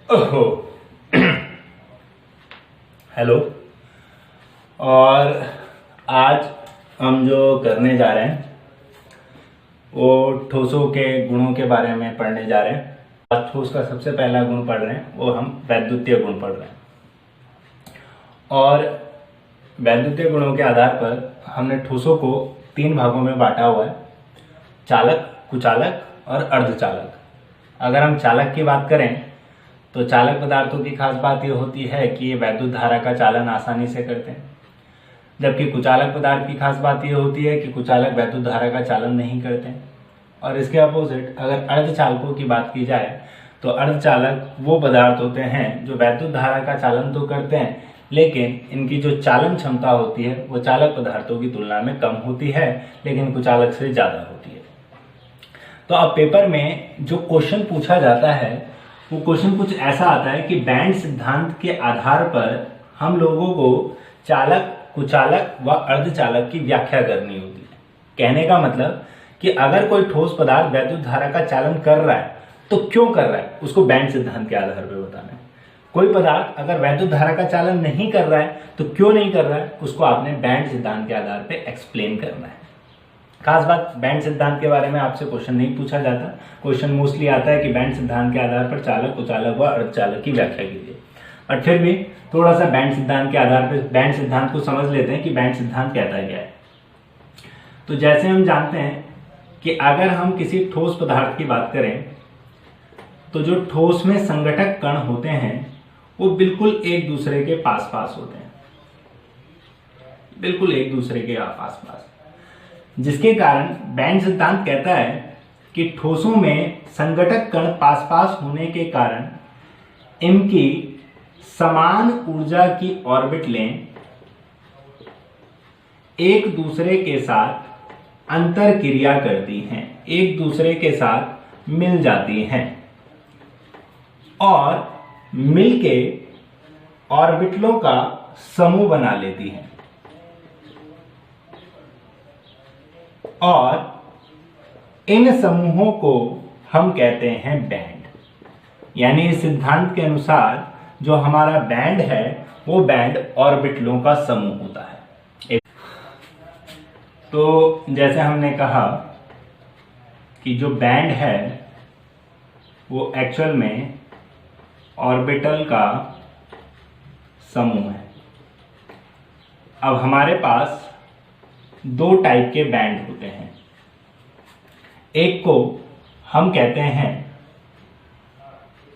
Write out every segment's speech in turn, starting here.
ओहो। हेलो। और आज हम जो करने जा रहे हैं वो ठोसों के गुणों के बारे में पढ़ने जा रहे हैं। आज ठोस का सबसे पहला गुण पढ़ रहे हैं, वो हम वैद्युतीय गुण पढ़ रहे हैं। और वैद्युतीय गुणों के आधार पर हमने ठोसों को 3 भागों में बांटा हुआ है: चालक, कुचालक और अर्धचालक। अगर हम चालक की बात करें तो चालक पदार्थों की खास बात यह होती है कि ये वैद्युत धारा का चालन आसानी से करते हैं, जबकि कुचालक पदार्थ की खास बात यह होती है कि कुचालक वैद्युत धारा का चालन नहीं करते हैं। और इसके अपोजिट अगर अर्धचालकों की बात की जाए तो अर्धचालक वो पदार्थ होते हैं जो वैद्युत धारा का चालन तो करते हैं, लेकिन इनकी जो चालन क्षमता होती है वो चालक पदार्थों की तुलना में कम होती है, लेकिन कुचालक से ज़्यादा होती है। तो अब पेपर में जो क्वेश्चन पूछा जाता है वो क्वेश्चन कुछ ऐसा आता है कि बैंड सिद्धांत के आधार पर हम लोगों को चालक, कुचालक व अर्धचालक की व्याख्या करनी होती है। कहने का मतलब कि अगर कोई ठोस पदार्थ वैद्युत धारा का चालन कर रहा है तो क्यों कर रहा है, उसको बैंड सिद्धांत के आधार पर बताना है। कोई पदार्थ अगर वैद्युत धारा का चालन नहीं कर रहा है तो क्यों नहीं कर रहा है, उसको आपने बैंड सिद्धांत के आधार पर एक्सप्लेन करना है। खास बात, बैंड सिद्धांत के बारे में आपसे क्वेश्चन नहीं पूछा जाता। क्वेश्चन मोस्टली आता है कि बैंड सिद्धांत के आधार पर चालक, कुचालक व अर्धचालक की व्याख्या कीजिए। और फिर भी थोड़ा सा बैंड सिद्धांत के आधार पर बैंड सिद्धांत को समझ लेते हैं कि बैंड सिद्धांत कहता क्या है। तो जैसे हम जानते हैं कि अगर हम किसी ठोस पदार्थ की बात करें तो जो ठोस में संघटक कण होते हैं वो बिल्कुल एक दूसरे के पास पास होते हैं, बिल्कुल एक दूसरे के पास पास, जिसके कारण बैंड सिद्धांत कहता है कि ठोसों में संघटक कण पास पास होने के कारण इनकी समान ऊर्जा की ऑर्बिटलें एक दूसरे के साथ अंतर क्रिया करती हैं, एक दूसरे के साथ मिल जाती हैं और मिलके ऑर्बिटलों का समूह बना लेती हैं। और इन समूहों को हम कहते हैं बैंड। यानी इस सिद्धांत के अनुसार जो हमारा बैंड है वो बैंड ऑर्बिटलों का समूह होता है। तो जैसे हमने कहा कि जो बैंड है वो एक्चुअल में ऑर्बिटल का समूह है। अब हमारे पास 2 टाइप के बैंड होते हैं। एक को हम कहते हैं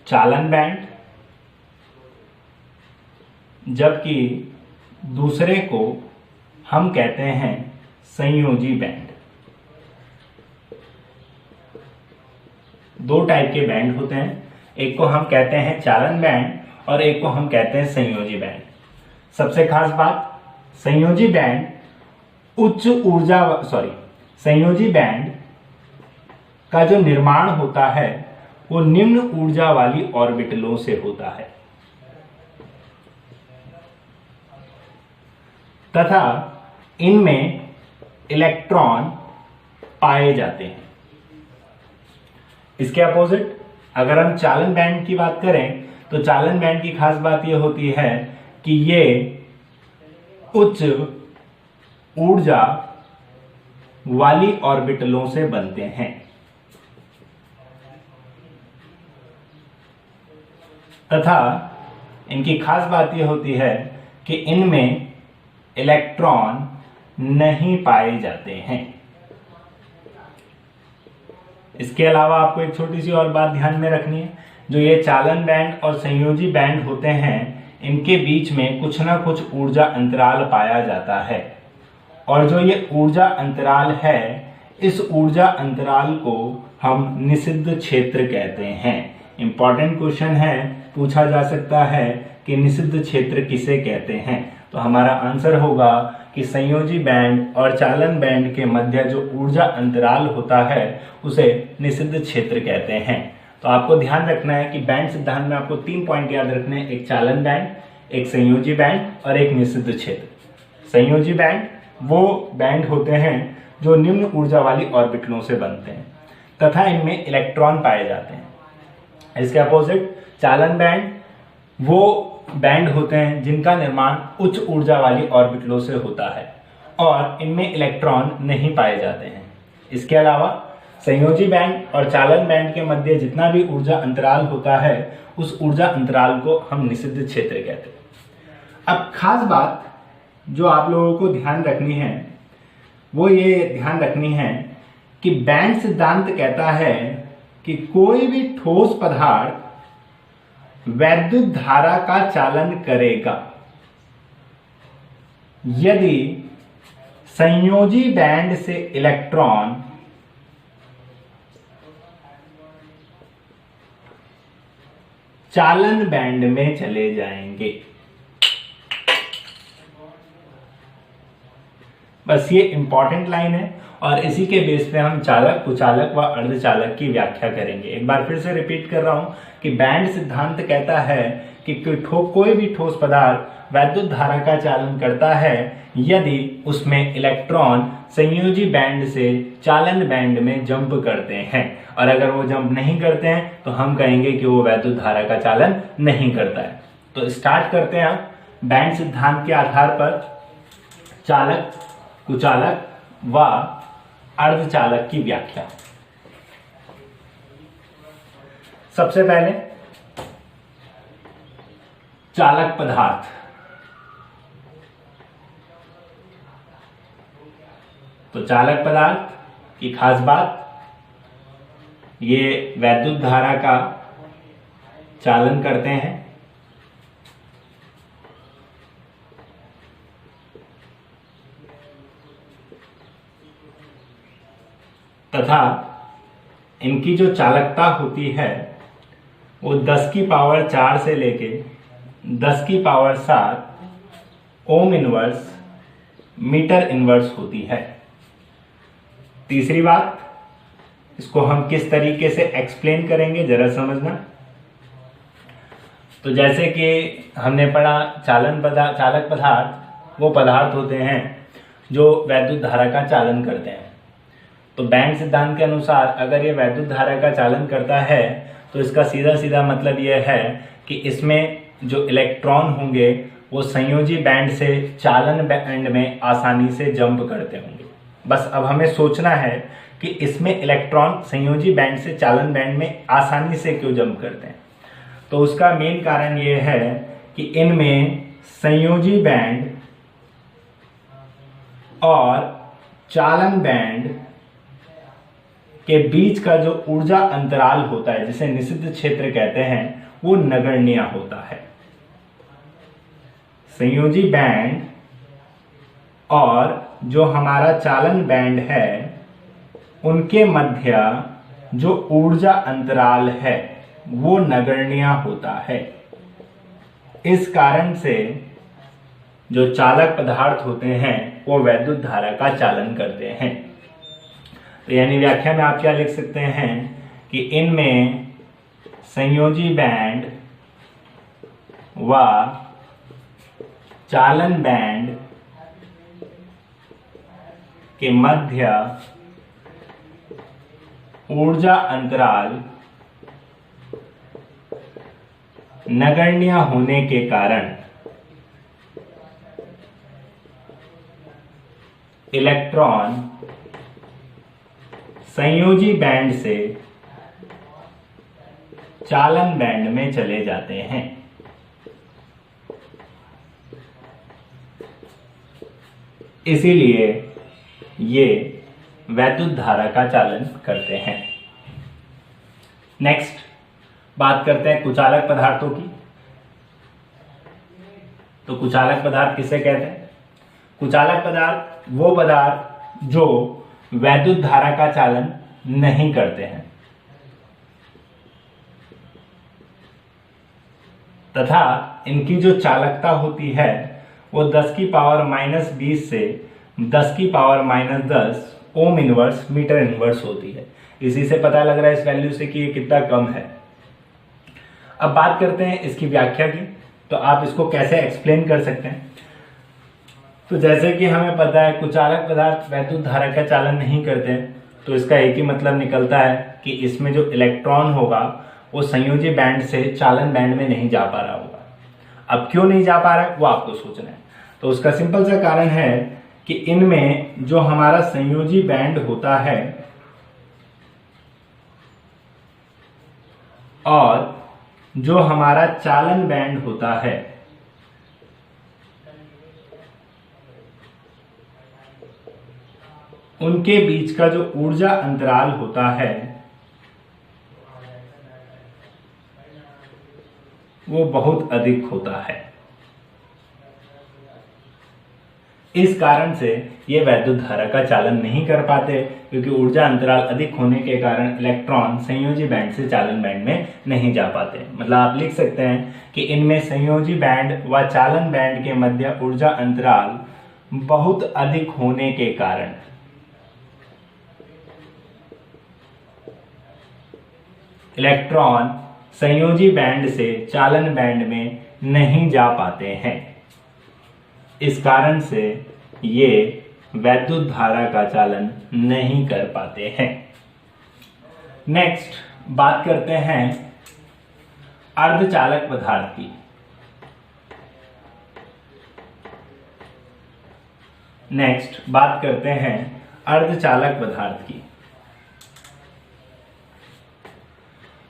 चालन बैंड, जबकि दूसरे को हम कहते हैं संयोजी बैंड। 2 टाइप के बैंड होते हैं, एक को हम कहते हैं चालन बैंड और एक को हम कहते हैं संयोजी बैंड। सबसे खास बात, संयोजी बैंड संयोजी बैंड का जो निर्माण होता है वो निम्न ऊर्जा वाली ऑर्बिटलों से होता है तथा इनमें इलेक्ट्रॉन पाए जाते हैं। इसके अपोजिट अगर हम चालन बैंड की बात करें तो चालन बैंड की खास बात यह होती है कि ये उच्च ऊर्जा वाली ऑर्बिटलों से बनते हैं तथा इनकी खास बात यह होती है कि इनमें इलेक्ट्रॉन नहीं पाए जाते हैं। इसके अलावा आपको एक छोटी सी और बात ध्यान में रखनी है, जो ये चालन बैंड और संयोजी बैंड होते हैं इनके बीच में कुछ ना कुछ ऊर्जा अंतराल पाया जाता है, और जो ये ऊर्जा अंतराल है इस ऊर्जा अंतराल को हम निषिद्ध क्षेत्र कहते हैं। इंपॉर्टेंट क्वेश्चन है, पूछा जा सकता है कि निषिद्ध क्षेत्र किसे कहते हैं। तो हमारा आंसर होगा कि संयोजी बैंड और चालन बैंड के मध्य जो ऊर्जा अंतराल होता है उसे निषिद्ध क्षेत्र कहते हैं। तो आपको ध्यान रखना है कि बैंड सिद्धांत में आपको 3 पॉइंट याद रखने हैं: एक चालन बैंड, एक संयोजी बैंड और एक निषिद्ध क्षेत्र। संयोजी बैंड वो बैंड होते हैं जो निम्न ऊर्जा वाली ऑर्बिटलों से बनते हैं तथा इनमें इलेक्ट्रॉन पाए जाते हैं। इसके अपोजिट चालन बैंड वो बैंड होते हैं जिनका निर्माण उच्च ऊर्जा वाली ऑर्बिटलों से होता है और इनमें इलेक्ट्रॉन नहीं पाए जाते हैं। इसके अलावा संयोजी बैंड और चालन बैंड के मध्य जितना भी ऊर्जा अंतराल होता है उस ऊर्जा अंतराल को हम निषिद्ध क्षेत्र कहते हैं। अब खास बात जो आप लोगों को ध्यान रखनी है वो ये ध्यान रखनी है कि बैंड सिद्धांत कहता है कि कोई भी ठोस पदार्थ वैद्युत धारा का चालन करेगा यदि संयोजी बैंड से इलेक्ट्रॉन चालन बैंड में चले जाएंगे। बस ये इंपॉर्टेंट लाइन है और इसी के बेस पे हम चालक, कुचालक व अर्धचालक की व्याख्या करेंगे। एक बार फिर से रिपीट कर रहा हूं कि बैंड सिद्धांत कहता है कि कोई भी ठोस पदार्थ वैद्युत धारा का चालन करता है यदि उसमें इलेक्ट्रॉन संयोजी बैंड से चालन बैंड में जंप करते हैं, और अगर वो जंप नहीं करते हैं तो हम कहेंगे कि वो वैद्युत धारा का चालन नहीं करता है। तो स्टार्ट करते हैं आप बैंड सिद्धांत के आधार पर चालक, कुचालक व अर्धचालक की व्याख्या। सबसे पहले चालक पदार्थ। तो चालक पदार्थ की खास बात, ये वैद्युत धारा का चालन करते हैं तथा इनकी जो चालकता होती है वो 10 की पावर 4 से लेके 10 की power 7 ohm inverse metre inverse होती है। तीसरी बात, इसको हम किस तरीके से एक्सप्लेन करेंगे जरा समझना। तो जैसे कि हमने पढ़ा चालक पदार्थ वो पदार्थ होते हैं जो वैद्युत धारा का चालन करते हैं। तो बैंड सिद्धांत के अनुसार अगर ये वैद्युत धारा का चालन करता है तो इसका सीधा सीधा मतलब यह है कि इसमें जो इलेक्ट्रॉन होंगे वो संयोजी बैंड से चालन बैंड में आसानी से जंप करते होंगे। बस अब हमें सोचना है कि इसमें इलेक्ट्रॉन संयोजी बैंड से चालन बैंड में आसानी से क्यों जंप करते हैं। तो उसका मेन कारण ये है कि इनमें संयोजी बैंड और चालन बैंड के बीच का जो ऊर्जा अंतराल होता है जिसे निषिद्ध क्षेत्र कहते हैं वो नगण्य होता है। संयोजी बैंड और जो हमारा चालन बैंड है उनके मध्य जो ऊर्जा अंतराल है वो नगण्य होता है। इस कारण से जो चालक पदार्थ होते हैं वो वैद्युत धारा का चालन करते हैं। तो यानी व्याख्या में आप क्या लिख सकते हैं कि इनमें संयोजी बैंड व चालन बैंड के मध्य ऊर्जा अंतराल नगण्य होने के कारण इलेक्ट्रॉन संयोजी बैंड से चालन बैंड में चले जाते हैं। इसीलिए ये वैद्युत धारा का चालन करते हैं। नेक्स्ट बात करते हैं कुचालक पदार्थों की। तो कुचालक पदार्थ किसे कहते हैं? कुचालक पदार्थ वो पदार्थ जो वैद्युत धारा का चालन नहीं करते हैं तथा इनकी जो चालकता होती है वो 10 की पावर -20 से 10 की power -10 ohm inverse metre inverse होती है। इसी से पता लग रहा है इस वैल्यू से कि ये कितना कम है। अब बात करते हैं इसकी व्याख्या की। तो आप इसको कैसे एक्सप्लेन कर सकते हैं? तो जैसे कि हमें पता है कुचालक पदार्थ वैद्युत धारा का चालन नहीं करते, तो इसका एक ही मतलब निकलता है कि इसमें जो इलेक्ट्रॉन होगा वो संयोजी बैंड से चालन बैंड में नहीं जा पा रहा होगा। अब क्यों नहीं जा पा रहा है वो आपको सोचना है। तो उसका सिंपल सा कारण है कि इनमें जो हमारा संयोजी बैंड होता है और जो हमारा चालन बैंड होता है उनके बीच का जो ऊर्जा अंतराल होता है वो बहुत अधिक होता है। इस कारण से ये वैद्युत धारा का चालन नहीं कर पाते, क्योंकि ऊर्जा अंतराल अधिक होने के कारण इलेक्ट्रॉन संयोजी बैंड से चालन बैंड में नहीं जा पाते। मतलब आप लिख सकते हैं कि इनमें संयोजी बैंड व चालन बैंड के मध्य ऊर्जा अंतराल बहुत अधिक होने के कारण इलेक्ट्रॉन संयोजी बैंड से चालन बैंड में नहीं जा पाते हैं। इस कारण से ये वैद्युत धारा का चालन नहीं कर पाते हैं। नेक्स्ट बात करते हैं अर्धचालक पदार्थ की। नेक्स्ट बात करते हैं अर्धचालक पदार्थ की।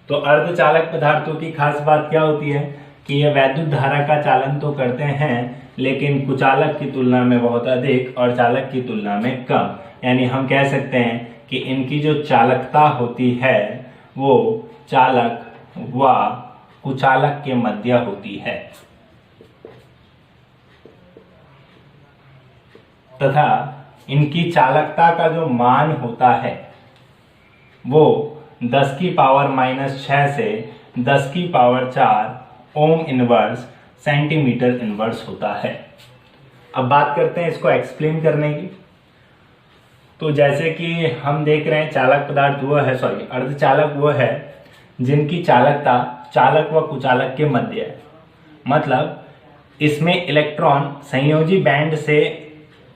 तो अर्धचालक पदार्थों की खास बात क्या होती है कि ये वैद्युत धारा का चालन तो करते हैं लेकिन कुचालक की तुलना में बहुत अधिक और चालक की तुलना में कम। यानी हम कह सकते हैं कि इनकी जो चालकता होती है वो चालक व कुचालक के मध्य होती है तथा इनकी चालकता का जो मान होता है वो 10 की पावर -6 से 10 की power 4 ohm inverse centimetre inverse होता है। अब बात करते हैं इसको एक्सप्लेन करने की। तो जैसे कि हम देख रहे हैं चालक पदार्थ वो है, अर्धचालक वो है जिनकी चालकता चालक व कुचालक के मध्य है। मतलब इसमें इलेक्ट्रॉन संयोजी बैंड से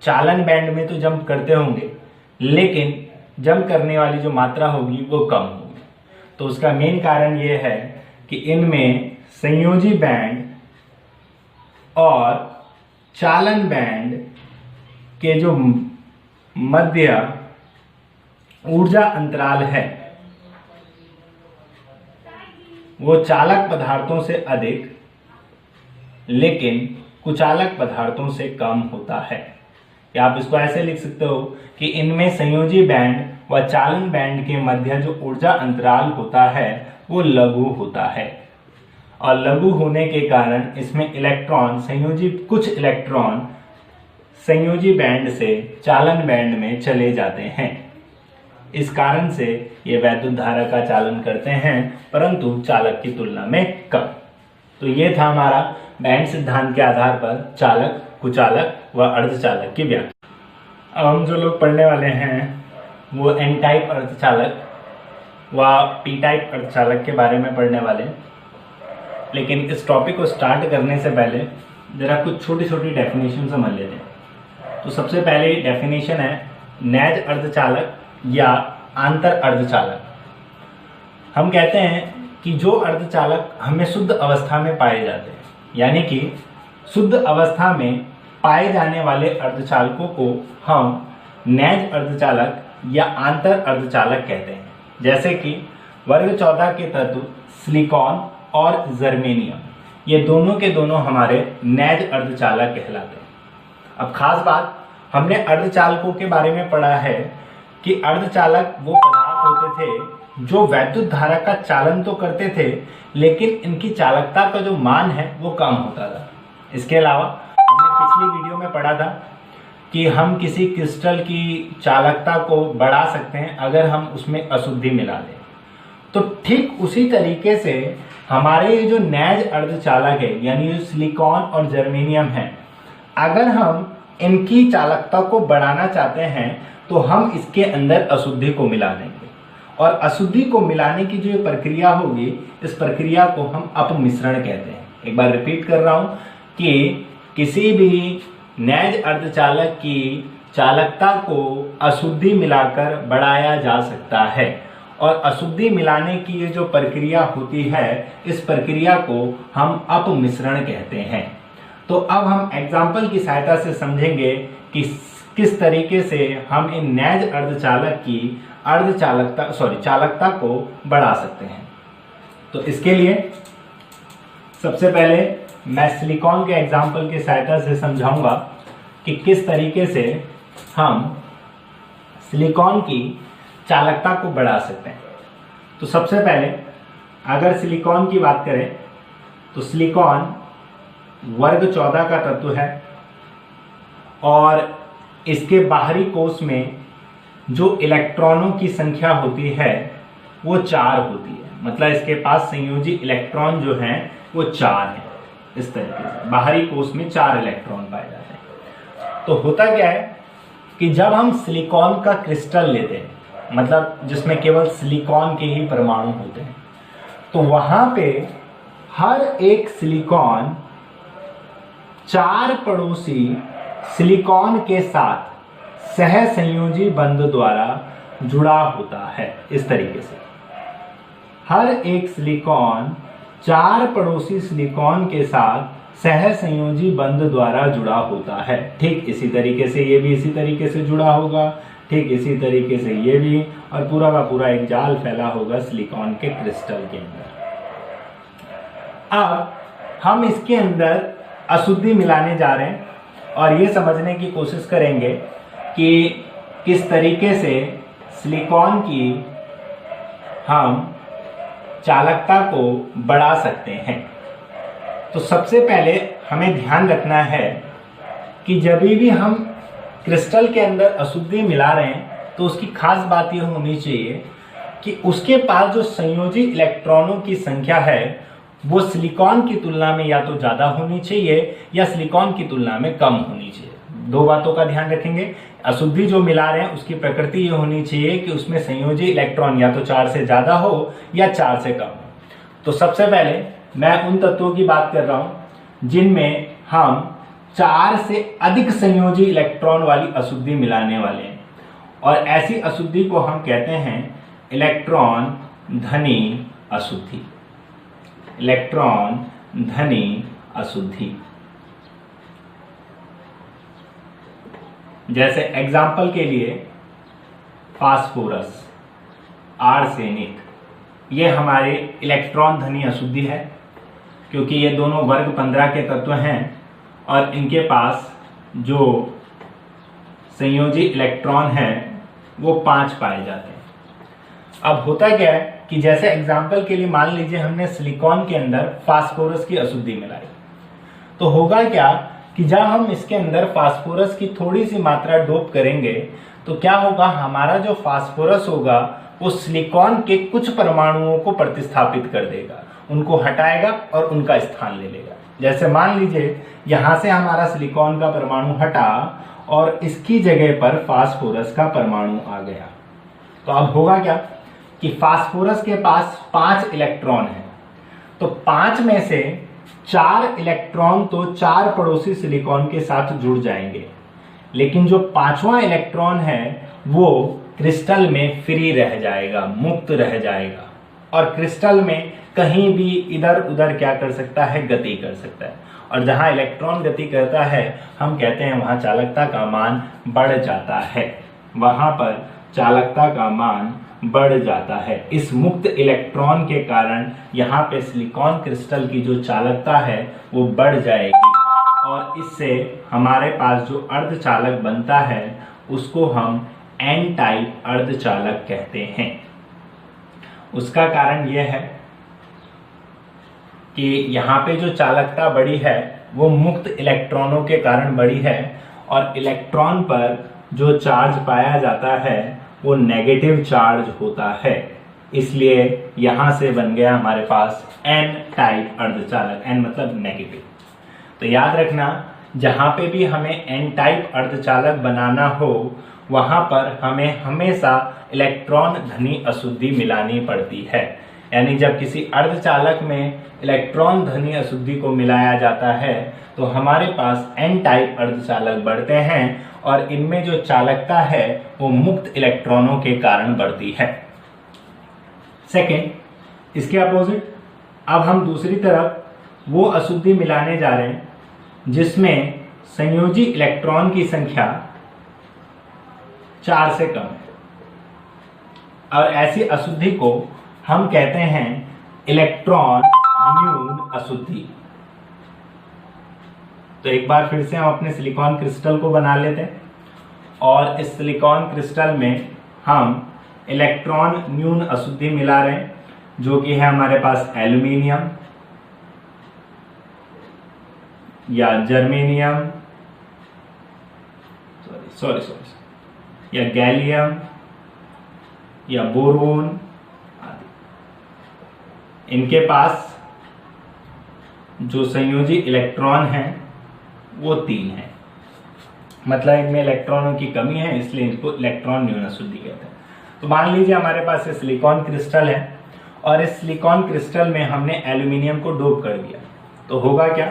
चालन बैंड में तो जंप करते होंगे लेकिन जंप करने वाली जो मात्रा होगी वो कम होगी। तो उसका मेन कारण ये है कि इनमें संयोजी बैंड और चालन बैंड के जो मध्य ऊर्जा अंतराल है वो चालक पदार्थों से अधिक लेकिन कुचालक पदार्थों से कम होता है। या आप इसको ऐसे लिख सकते हो कि इनमें संयोजी बैंड व चालन बैंड के मध्य जो ऊर्जा अंतराल होता है वो लघु होता है और लघु होने के कारण इसमें कुछ इलेक्ट्रॉन संयोजी बैंड से चालन बैंड में चले जाते हैं। इस कारण से ये वैद्युत धारा का चालन करते हैं परंतु चालक की तुलना में कम। तो ये था हमारा बैंड सिद्धांत के आधार पर चालक, कुचालक व अर्धचालक की व्याख्या। अब हम जो लोग पढ़ने वाले हैं वो एन टाइप अर्धचालक व पी टाइप अर्धचालक के बारे में पढ़ने वाले। लेकिन इस टॉपिक को स्टार्ट करने से पहले जरा कुछ छोटी छोटी डेफिनेशन समझ लेते हैं। तो सबसे पहले डेफिनेशन है नैज अर्धचालक या आंतर अर्धचालक। हम कहते हैं कि जो अर्धचालक हमें शुद्ध अवस्था में पाए जाते हैं, यानी कि शुद्ध अवस्था में पाए जाने वाले अर्धचालकों को हम नैज अर्धचालक या आंतर अर्धचालक कहते हैं। जैसे कि वर्ग 14 के तत्व सिलिकॉन और जर्मेनियम, ये दोनों के दोनों हमारे नैज अर्धचालक कहलाते हैं। अब खास बात, हमने अर्धचालकों के बारे में पढ़ा है कि अर्धचालक वो पदार्थ होते थे जो वैद्युत धारा का चालन तो करते थे लेकिन इनकी चालकता का जो मान है वो कम होता था। इसके अलावा हमने पिछली वीडियो में पढ़ा था कि हम किसी क्रिस्टल की चालकता को बढ़ा सकते हैं अगर हम उसमें अशुद्धि मिला दें। तो ठीक उसी तरीके से हमारे ये जो नैज अर्धचालक है यानी जो सिलिकॉन और जर्मेनियम है, अगर हम इनकी चालकता को बढ़ाना चाहते हैं तो हम इसके अंदर अशुद्धि को मिला देंगे और अशुद्धि को मिलाने की जो प्रक्रिया होगी इस प्रक्रिया को हम अपमिश्रण कहते हैं। एक बार रिपीट कर रहा हूं कि किसी भी नैज अर्धचालक की चालकता को अशुद्धि मिलाकर बढ़ाया जा सकता है और अशुद्धि मिलाने की ये जो प्रक्रिया होती है, इस प्रक्रिया को हम अपमिश्रण कहते हैं। तो अब हम एग्जाम्पल की सहायता से समझेंगे कि किस तरीके से हम इन नैज अर्धचालक की चालकता को बढ़ा सकते हैं। तो इसके लिए सबसे पहले मैं सिलिकॉन के एग्जाम्पल की सहायता से समझाऊंगा कि किस तरीके से हम सिलिकॉन की चालकता को बढ़ा सकते हैं। तो सबसे पहले अगर सिलिकॉन की बात करें तो सिलिकॉन वर्ग 14 का तत्व है और इसके बाहरी कोश में जो इलेक्ट्रॉनों की संख्या होती है वो 4 होती है। मतलब इसके पास संयोजी इलेक्ट्रॉन जो हैं वो 4 हैं। इस तरीके से बाहरी कोश में 4 इलेक्ट्रॉन पाए जाते हैं। तो होता क्या है कि जब हम सिलिकॉन का क्रिस्टल लेते हैं, मतलब जिसमें केवल सिलिकॉन के ही परमाणु होते हैं, तो वहां पे हर एक सिलिकॉन 4 पड़ोसी सिलिकॉन के साथ सहसंयोजी बंध द्वारा जुड़ा होता है। इस तरीके से हर एक सिलिकॉन 4 पड़ोसी सिलिकॉन के साथ सहसंयोजी बंध द्वारा जुड़ा होता है। ठीक इसी तरीके से ये भी इसी तरीके से जुड़ा होगा, ठीक इसी तरीके से ये भी, और पूरा का पूरा एक जाल फैला होगा सिलिकॉन के क्रिस्टल के अंदर। अब हम इसके अंदर अशुद्धि मिलाने जा रहे हैं और ये समझने की कोशिश करेंगे कि किस तरीके से सिलिकॉन की हम चालकता को बढ़ा सकते हैं। तो सबसे पहले हमें ध्यान रखना है कि जब भी हम क्रिस्टल के अंदर अशुद्धि मिला रहे हैं तो उसकी खास बात यह होनी चाहिए कि उसके पास जो संयोजी इलेक्ट्रॉनों की संख्या है वो सिलिकॉन की तुलना में या तो ज़्यादा होनी चाहिए या सिलिकॉन की तुलना में कम होनी चाहिए। 2 बातों का ध्यान रखेंगे। अशुद्धि जो मिला रहे हैं उसकी प्रकृति ये होनी चाहिए कि उसमें संयोजी इलेक्ट्रॉन या तो 4 से ज़्यादा हो या 4 से कम हो। तो सबसे पहले मैं उन तत्वों की बात कर रहा हूं जिनमें हम 4 से अधिक संयोजी इलेक्ट्रॉन वाली अशुद्धि मिलाने वाले हैं, और ऐसी अशुद्धि को हम कहते हैं इलेक्ट्रॉन धनी अशुद्धि। इलेक्ट्रॉन धनी अशुद्धि। जैसे एग्जाम्पल के लिए फास्फोरस, आर्सेनिक, ये हमारे इलेक्ट्रॉन धनी अशुद्धि है क्योंकि ये दोनों वर्ग 15 के तत्व हैं और इनके पास जो संयोजी इलेक्ट्रॉन है वो 5 पाए जाते हैं। अब होता क्या है कि जैसे एग्जाम्पल के लिए मान लीजिए हमने सिलिकॉन के अंदर फास्फोरस की अशुद्धि मिलाई, तो होगा क्या कि जब हम इसके अंदर फास्फोरस की थोड़ी सी मात्रा डोप करेंगे तो क्या होगा, हमारा जो फास्फोरस होगा वो सिलिकॉन के कुछ परमाणुओं को प्रतिस्थापित कर देगा, उनको हटाएगा और उनका स्थान ले लेगा। जैसे मान लीजिए यहां से हमारा सिलिकॉन का परमाणु हटा और इसकी जगह पर फास्फोरस का परमाणु आ गया। तो अब होगा क्या कि फास्फोरस के पास 5 इलेक्ट्रॉन है, तो 5 में से 4 इलेक्ट्रॉन तो 4 पड़ोसी सिलिकॉन के साथ जुड़ जाएंगे, लेकिन जो 5वां इलेक्ट्रॉन है वो क्रिस्टल में फ्री रह जाएगा, मुक्त रह जाएगा, और क्रिस्टल में कहीं भी इधर उधर क्या कर सकता है, गति कर सकता है। और जहां इलेक्ट्रॉन गति करता है हम कहते हैं वहां चालकता का मान बढ़ जाता है, वहां पर चालकता का मान बढ़ जाता है। इस मुक्त इलेक्ट्रॉन के कारण यहाँ पे सिलिकॉन क्रिस्टल की जो चालकता है वो बढ़ जाएगी और इससे हमारे पास जो अर्धचालक बनता है उसको हम एन टाइप अर्धचालक कहते हैं। उसका कारण यह है कि यहाँ पे जो चालकता बढ़ी है वो मुक्त इलेक्ट्रॉनों के कारण बढ़ी है और इलेक्ट्रॉन पर जो चार्ज पाया जाता है वो नेगेटिव चार्ज होता है, इसलिए यहां से बन गया हमारे पास एन टाइप अर्धचालक। एन मतलब नेगेटिव। तो याद रखना, जहां पे भी हमें एन टाइप अर्धचालक बनाना हो वहां पर हमें हमेशा इलेक्ट्रॉन धनी अशुद्धि मिलानी पड़ती है। यानी जब किसी अर्धचालक में इलेक्ट्रॉन धनी अशुद्धि को मिलाया जाता है तो हमारे पास एन टाइप अर्धचालक बढ़ते हैं और इनमें जो चालकता है वो मुक्त इलेक्ट्रॉनों के कारण बढ़ती है। सेकेंड, इसके अपोजिट अब हम दूसरी तरफ वो अशुद्धि मिलाने जा रहे हैं जिसमें संयोजी इलेक्ट्रॉन की संख्या 4 से कम है, और ऐसी अशुद्धि को हम कहते हैं इलेक्ट्रॉन न्यून अशुद्धि। तो एक बार फिर से हम अपने सिलिकॉन क्रिस्टल को बना लेते हैं, और इस सिलिकॉन क्रिस्टल में हम इलेक्ट्रॉन न्यून अशुद्धि मिला रहे हैं, जो कि है हमारे पास एल्यूमिनियम या जर्मेनियम, सॉरी या गैलियम या बोरोन आदि। इनके पास जो संयोजी इलेक्ट्रॉन है वो 3 है, मतलब इनमें इलेक्ट्रॉनों की कमी है, इसलिए इनको इलेक्ट्रॉन न्यून अशुद्धि कहते हैं। तो मान लीजिए हमारे पास ये सिलिकॉन क्रिस्टल है, और इस सिलिकॉन क्रिस्टल में हमने एल्यूमिनियम को डोप कर दिया, तो होगा क्या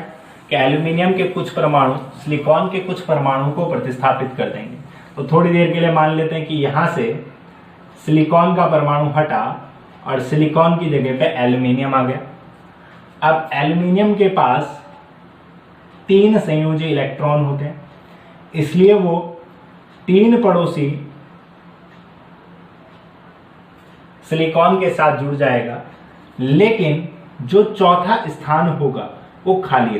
कि एल्यूमिनियम के कुछ परमाणु सिलिकॉन के कुछ परमाणु को प्रतिस्थापित कर देंगे। तो थोड़ी देर के लिए मान लेते हैं कि यहां से सिलिकॉन का परमाणु हटा और सिलिकॉन की जगह पे एल्यूमिनियम आ गया। अब एल्यूमिनियम के पास 3 संयोजी इलेक्ट्रॉन होते हैं, इसलिए वो 3 पड़ोसी सिलिकॉन के साथ जुड़ जाएगा, लेकिन जो चौथा स्थान होगा वो खाली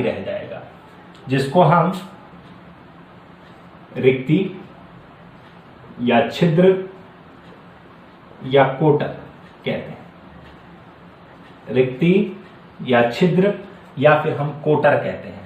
रह जाएगा, जिसको हम रिक्ति या छिद्र या कोटर कहते हैं। रिक्ति या छिद्र या फिर हम कोटर कहते हैं।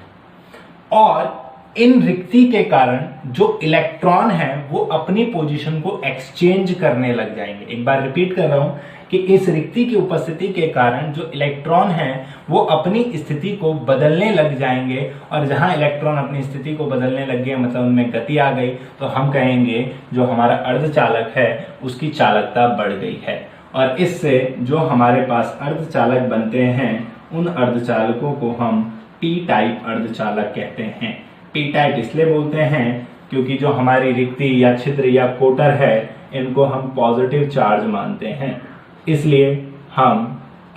और इन रिक्ति के कारण जो इलेक्ट्रॉन है वो अपनी पोजीशन को एक्सचेंज करने लग जाएंगे। एक बार रिपीट कर रहा हूं कि इस रिक्ति की उपस्थिति के कारण जो इलेक्ट्रॉन है वो अपनी स्थिति को बदलने लग जाएंगे, और जहां इलेक्ट्रॉन अपनी स्थिति को बदलने लग गए, मतलब उनमें गति आ गई, तो हम कहेंगे जो हमारा अर्धचालक है उसकी चालकता बढ़ गई है। और इससे जो हमारे पास अर्धचालक बनते हैं उन अर्धचालकों को हम पी टाइप अर्धचालक कहते हैं। पी टाइप इसलिए बोलते हैं क्योंकि जो हमारी रिक्ति या छिद्र या कोटर है इनको हम पॉजिटिव चार्ज मानते हैं, इसलिए हम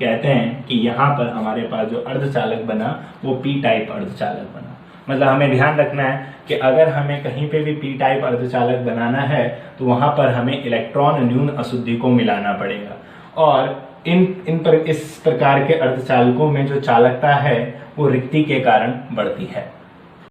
कहते हैं कि यहाँ पर हमारे पास जो अर्धचालक बना वो पी टाइप अर्धचालक बना। मतलब हमें ध्यान रखना है कि अगर हमें कहीं पे भी पी टाइप अर्धचालक बनाना है तो वहां पर हमें इलेक्ट्रॉन न्यून अशुद्धि को मिलाना पड़ेगा, और इस प्रकार के अर्धचालकों में जो चालकता है वो रिक्ति के कारण बढ़ती है।